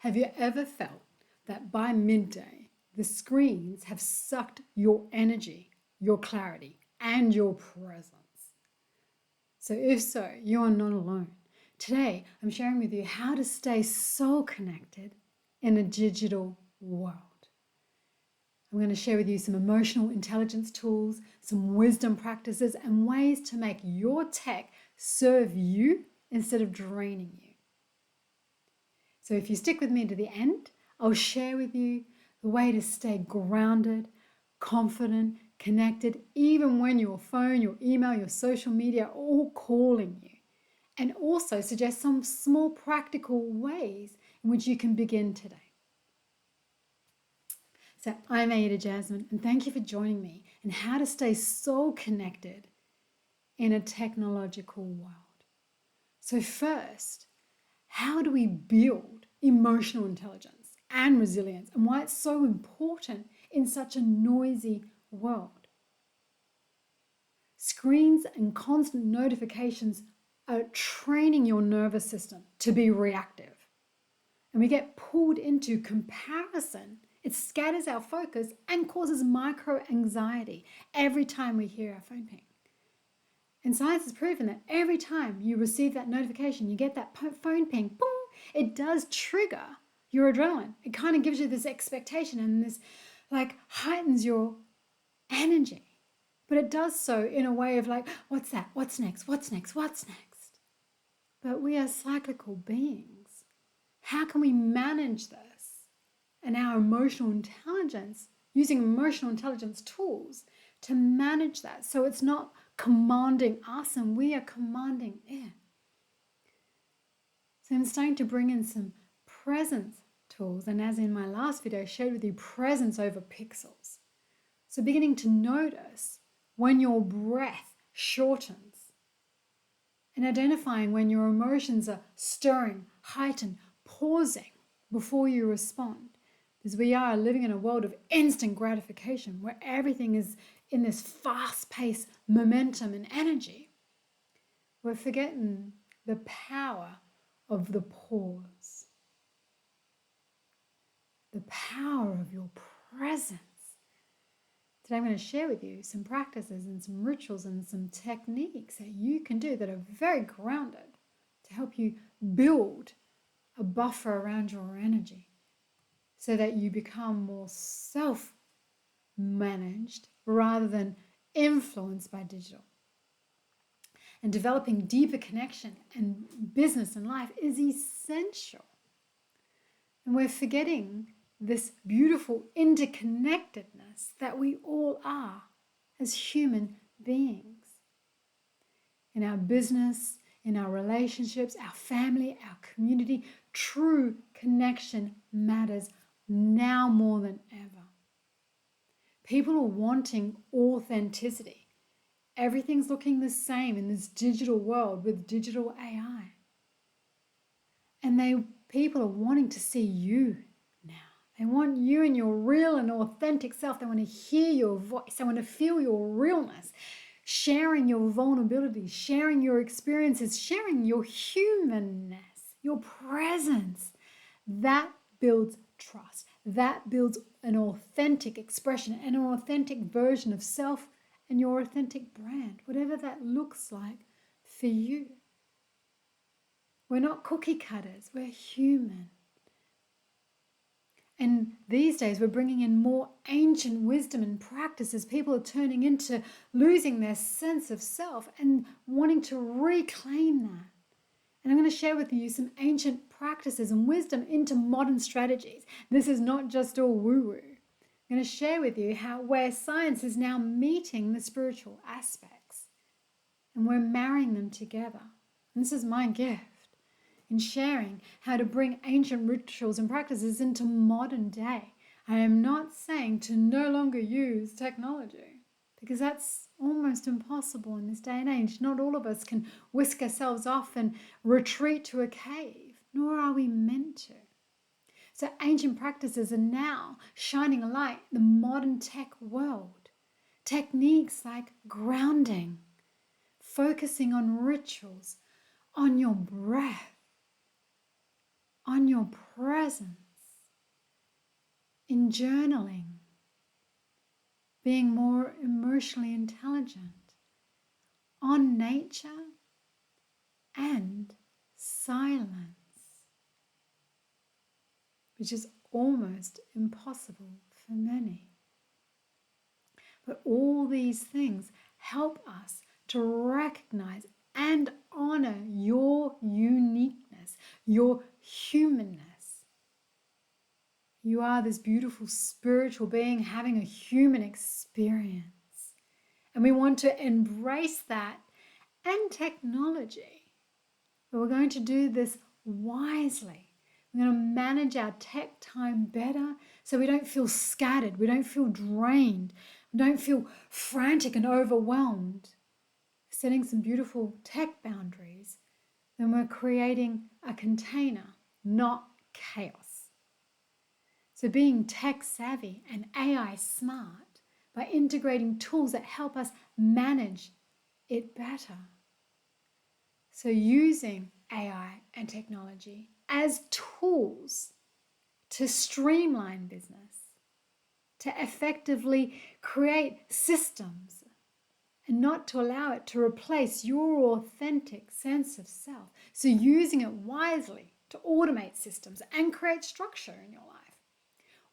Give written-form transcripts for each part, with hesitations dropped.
Have you ever felt that by midday, the screens have sucked your energy, your clarity, and your presence? So if so, you're not alone. Today, I'm sharing with you how to stay so connected in a digital world. I'm going to share with you some emotional intelligence tools, some wisdom practices, and ways to make your tech serve you instead of draining you. So if you stick with me to the end, I'll share with you the way to stay grounded, confident, connected, even when your phone, your email, your social media are all calling you. And also suggest some small practical ways in which you can begin today. So I'm Aida Jasmine, and thank you for joining me in how to stay so connected in a technological world. So first, how do we build emotional intelligence and resilience, and why it's so important in such a noisy world? Screens and constant notifications are training your nervous system to be reactive. And we get pulled into comparison. It scatters our focus and causes micro-anxiety every time we hear our phone ping. And science has proven that every time you receive that notification, you get that phone ping, boom, it does trigger your adrenaline. It kind of gives you this expectation and this heightens your energy. But it does so in a way of what's that? What's next? What's next? What's next? But we are cyclical beings. How can we manage this? And our emotional intelligence, using emotional intelligence tools to manage that so it's not commanding us and we are commanding it. So I'm starting to bring in some presence tools, and as in my last video, I shared with you presence over pixels. So beginning to notice when your breath shortens and identifying when your emotions are stirring, heightened, pausing before you respond. Because we are living in a world of instant gratification where everything is in this fast-paced momentum and energy. We're forgetting the power of the pause, the power of your presence. Today I'm going to share with you some practices and some rituals and some techniques that you can do that are very grounded to help you build a buffer around your energy so that you become more self-managed rather than influenced by digital. And developing deeper connection and business and life is essential. And we're forgetting this beautiful interconnectedness that we all are as human beings. In our business, in our relationships, our family, our community, true connection matters now more than ever. People are wanting authenticity. Everything's looking the same in this digital world with digital AI. And people are wanting to see you now. They want you in your real and authentic self. They want to hear your voice. They want to feel your realness, sharing your vulnerability, sharing your experiences, sharing your humanness, your presence. That builds trust. That builds an authentic expression and an authentic version of self and your authentic brand, whatever that looks like for you. We're not cookie cutters, we're human. And these days we're bringing in more ancient wisdom and practices. People are turning into losing their sense of self and wanting to reclaim that. And I'm going to share with you some ancient practices and wisdom into modern strategies. This is not just all woo-woo. I'm going to share with you where science is now meeting the spiritual aspects. And we're marrying them together. And this is my gift in sharing how to bring ancient rituals and practices into modern day. I am not saying to no longer use technology, because that's almost impossible in this day and age. Not all of us can whisk ourselves off and retreat to a cave, nor are we meant to. So ancient practices are now shining a light in the modern tech world. Techniques like grounding, focusing on rituals, on your breath, on your presence, in journaling, being more emotionally intelligent, on nature and silence, which is almost impossible for many. But all these things help us to recognize and honor your uniqueness, your humanness. You are this beautiful spiritual being having a human experience. And we want to embrace that and technology. But we're going to do this wisely. We're going to manage our tech time better so we don't feel scattered, we don't feel drained, we don't feel frantic and overwhelmed. Setting some beautiful tech boundaries, then we're creating a container, not chaos. So being tech savvy and AI smart by integrating tools that help us manage it better. So using AI and technology as tools to streamline business, to effectively create systems, and not to allow it to replace your authentic sense of self. So using it wisely to automate systems and create structure in your life,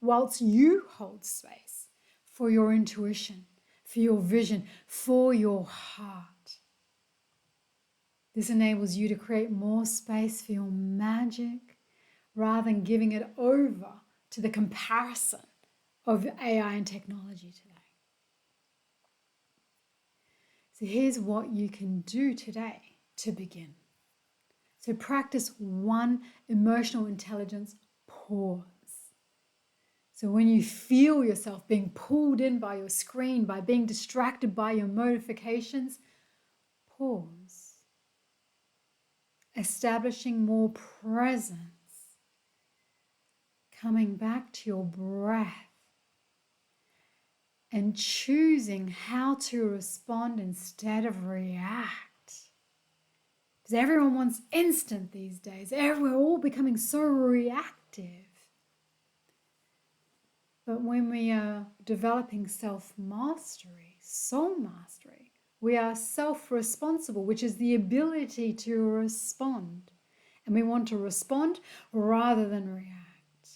whilst you hold space for your intuition, for your vision, for your heart. This enables you to create more space for your magic rather than giving it over to the comparison of AI and technology today. So here's what you can do today to begin. So practice one emotional intelligence pause. So when you feel yourself being pulled in by your screen, by being distracted by your notifications, pause. Establishing more presence. Coming back to your breath. And choosing how to respond instead of react. Because everyone wants instant these days. We're all becoming so reactive. But when we are developing self-mastery, soul mastery, we are self-responsible, which is the ability to respond. And we want to respond rather than react.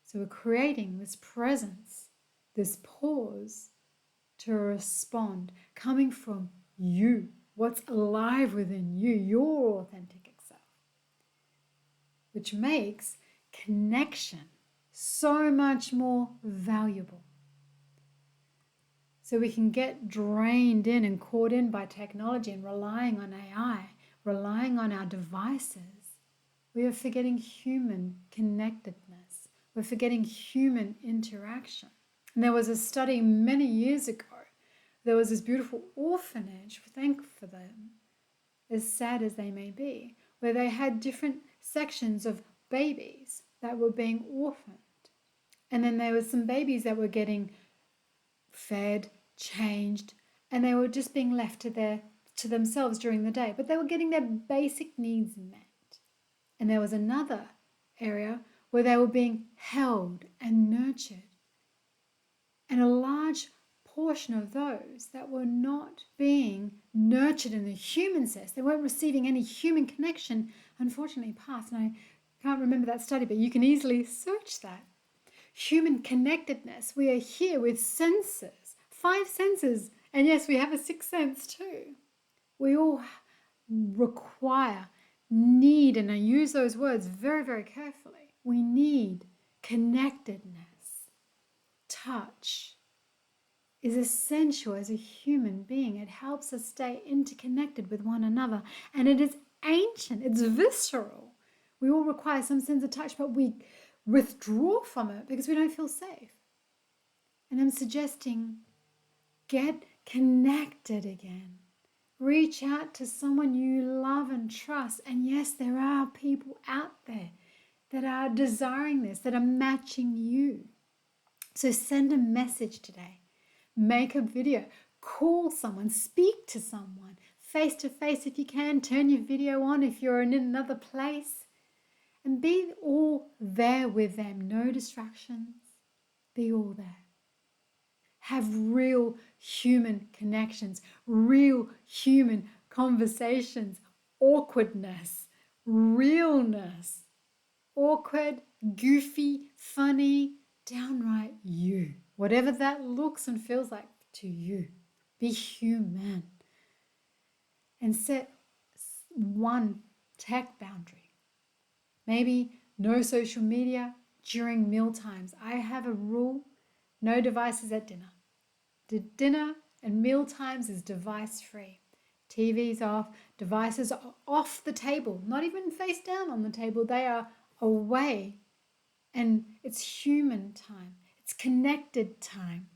So we're creating this presence, this pause to respond, coming from you, what's alive within you, your authentic self, which makes connection so much more valuable. So we can get drained in and caught in by technology and relying on AI, relying on our devices. We are forgetting human connectedness. We're forgetting human interaction. And there was a study many years ago. There was this beautiful orphanage, thank for them, as sad as they may be, where they had different sections of babies that were being orphaned. And then there were some babies that were getting fed, changed, and they were just being left to themselves during the day. But they were getting their basic needs met. And there was another area where they were being held and nurtured. And a large portion of those that were not being nurtured in the human sense, they weren't receiving any human connection, unfortunately passed. And I can't remember that study, but you can easily search that. Human connectedness. We are here with senses, 5 senses, and yes, we have a 6th sense too. We all require, need, and I use those words very, very carefully. We need connectedness. Touch is essential as a human being. It helps us stay interconnected with one another, and it is ancient, it's visceral. We all require some sense of touch, but we withdraw from it because we don't feel safe. And I'm suggesting get connected again. Reach out to someone you love and trust. And yes, there are people out there that are desiring this, that are matching you. So send a message today. Make a video. Call someone. Speak to someone. Face to face if you can. Turn your video on if you're in another place. and be all there with them. No distractions. Be all there. Have real human connections, real human conversations, awkwardness, realness, awkward, goofy, funny, downright you. Whatever that looks and feels like to you. Be human. And set one tech boundary. Maybe no social media during meal times. I have a rule, no devices at dinner. Dinner and meal times is device free. TV's off, devices are off the table, not even face down on the table. They are away. And it's human time. It's connected time.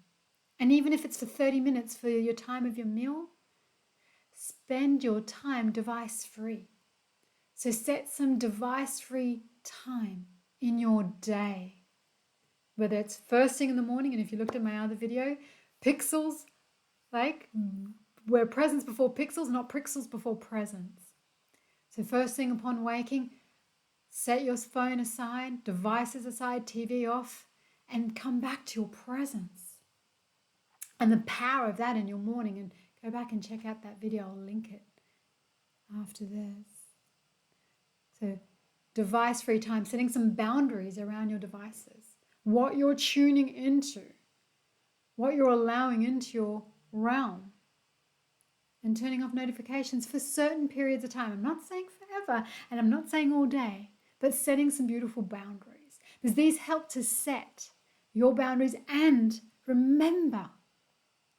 And even if it's for 30 minutes for your time of your meal, spend your time device free. So set some device free time in your day. Whether it's first thing in the morning, and if you looked at my other video, pixels, like we're presents before pixels, not pixels before presents. So first thing upon waking, set your phone aside, devices aside, TV off, and come back to your presence. And the power of that in your morning, and go back and check out that video, I'll link it after this. So device-free time, setting some boundaries around your devices, what you're tuning into, what you're allowing into your realm, and turning off notifications for certain periods of time. I'm not saying forever, and I'm not saying all day, but setting some beautiful boundaries, because these help to set your boundaries. And remember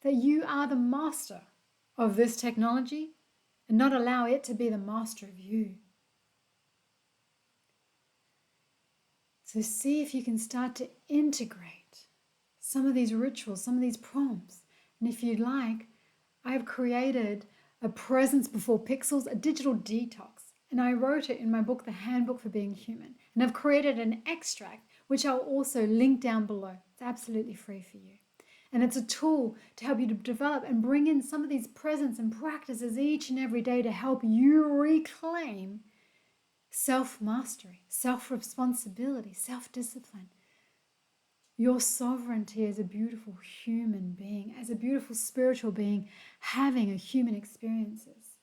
that you are the master of this technology, and not allow it to be the master of you. So see if you can start to integrate some of these rituals, some of these prompts. And if you'd like, I've created a presence before pixels, a digital detox. And I wrote it in my book, The Handbook for Being Human. And I've created an extract, which I'll also link down below. It's absolutely free for you. And it's a tool to help you to develop and bring in some of these presence and practices each and every day to help you reclaim self-mastery, self-responsibility, self-discipline. Your sovereignty as a beautiful human being, as a beautiful spiritual being, having a human experiences.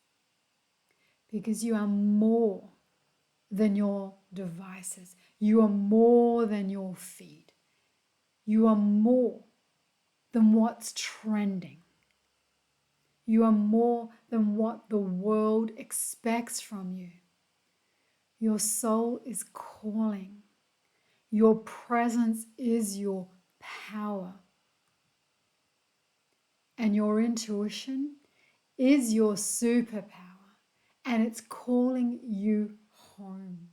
Because you are more than your devices. You are more than your feed. You are more than what's trending. You are more than what the world expects from you. Your soul is calling. Your presence is your power. And your intuition is your superpower. And it's calling you home.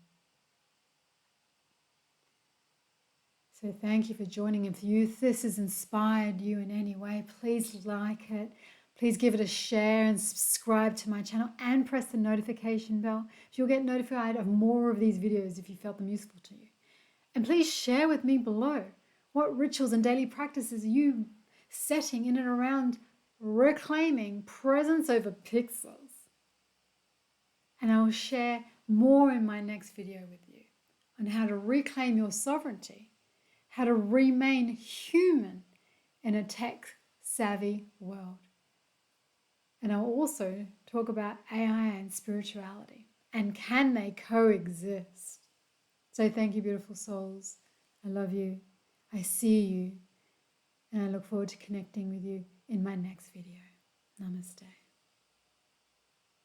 So thank you for joining. If this has inspired you in any way, please like it. Please give it a share and subscribe to my channel and press the notification bell. You'll get notified of more of these videos if you felt them useful to you. And please share with me below what rituals and daily practices are you setting in and around reclaiming presence over pixels. And I will share more in my next video with you on how to reclaim your sovereignty, how to remain human in a tech-savvy world. And I'll also talk about AI and spirituality, and can they coexist? So thank you, beautiful souls. I love you. I see you. And I look forward to connecting with you in my next video. Namaste.